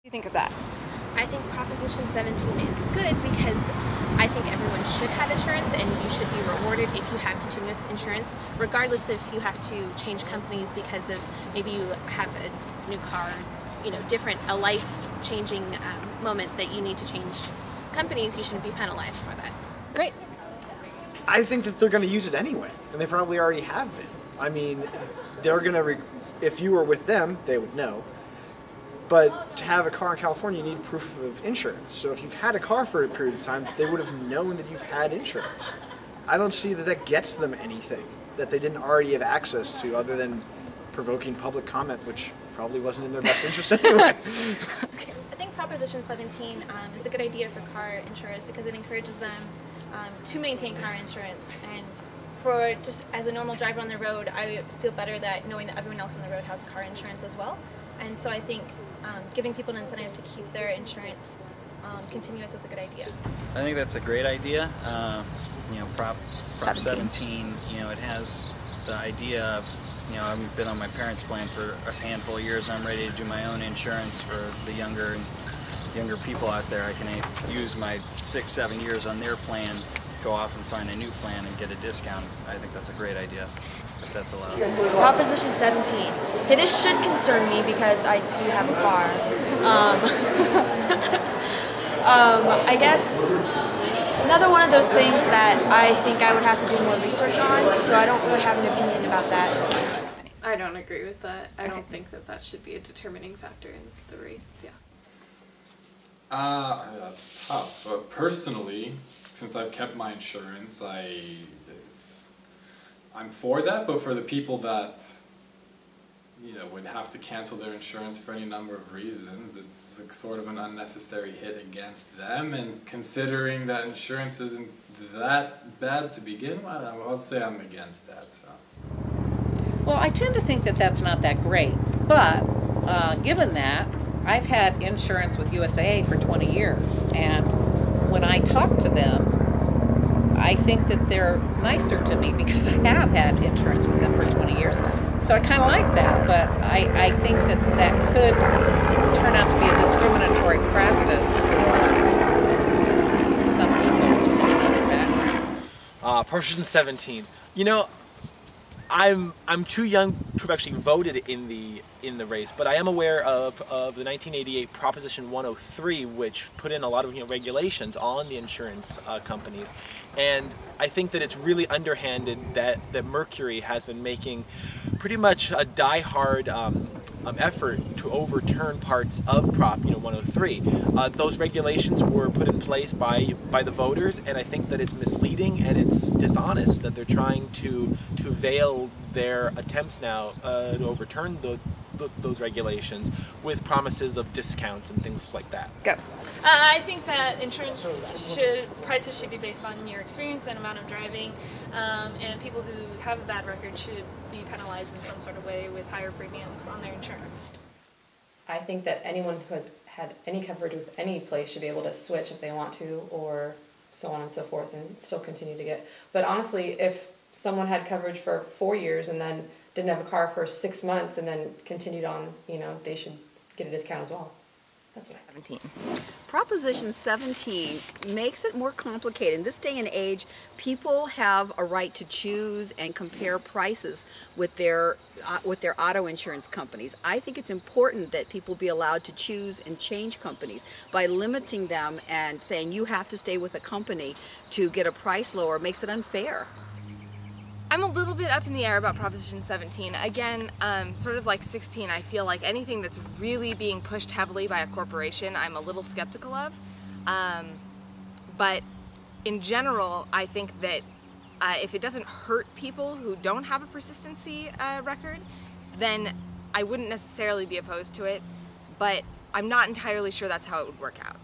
do you think of that? I think Proposition 17 is good because I think everyone should have insurance and you should be rewarded if you have continuous insurance, regardless if you have to change companies because of maybe you have a new car, a life-changing moment that you need to change companies. You shouldn't be penalized for that. Great. I think that they're going to use it anyway, and they probably already have been. I mean, they're going to, if you were with them, they would know. But to have a car in California, you need proof of insurance. So if you've had a car for a period of time, they would have known that you've had insurance. I don't see that that gets them anything that they didn't already have access to other than provoking public comment, which probably wasn't in their best interest anyway. I think Proposition 17 is a good idea for car insurers because it encourages them to maintain car insurance. And for just as a normal driver on the road, I feel better that knowing that everyone else on the road has car insurance as well. And so I think giving people an incentive to keep their insurance continuous is a good idea. I think that's a great idea. Prop 17, it has the idea of, I've been on my parents' plan for a handful of years. I'm ready to do my own insurance for the younger people out there. I can use my 6-7 years on their plan, go off and find a new plan and get a discount. I think that's a great idea, if that's allowed. Proposition 17. Okay, this should concern me because I do have a car. I guess another one of those things that I think I would have to do more research on, so I don't really have an opinion about that. I don't agree with that. I don't think that that should be a determining factor in the rates, yeah. That's tough, but personally, since I've kept my insurance, I'm for that, but for the people that would have to cancel their insurance for any number of reasons, it's like sort of an unnecessary hit against them, and considering that insurance isn't that bad to begin with, I'll say I'm against that. So. Well, I tend to think that that's not that great, but given that, I've had insurance with USAA for 20 years, and when I talk to them, I think that they're nicer to me because I have had insurance with them for 20 years. So I kind of like that, but I think that that could turn out to be a discriminatory practice for some people, depending on their background. Proposition 17. I'm too young to have actually voted in the race, but I am aware of the 1988 Proposition 103, which put in a lot of regulations on the insurance companies, and I think that it's really underhanded that Mercury has been making pretty much a die-hard effort to overturn parts of Prop 103. Those regulations were put in place by the voters, and I think that it's misleading and it's dishonest that they're trying to veil their attempts now to overturn those regulations with promises of discounts and things like that. Go. I think that insurance prices should be based on your experience and amount of driving, and people who have a bad record should be penalized in some sort of way with higher premiums on their insurance. I think that anyone who has had any coverage with any place should be able to switch if they want to, or so on and so forth, and still continue to get. But honestly, if someone had coverage for 4 years and then didn't have a car for 6 months and then continued on, they should get a discount as well. That's what I have. 17. Proposition 17 makes it more complicated. In this day and age, people have a right to choose and compare prices with their auto insurance companies. I think it's important that people be allowed to choose and change companies. By limiting them and saying you have to stay with a company to get a price lower makes it unfair. I'm a little bit up in the air about Proposition 17. Again, sort of like 16, I feel like anything that's really being pushed heavily by a corporation, I'm a little skeptical of. But in general, I think that if it doesn't hurt people who don't have a persistency record, then I wouldn't necessarily be opposed to it. But I'm not entirely sure that's how it would work out.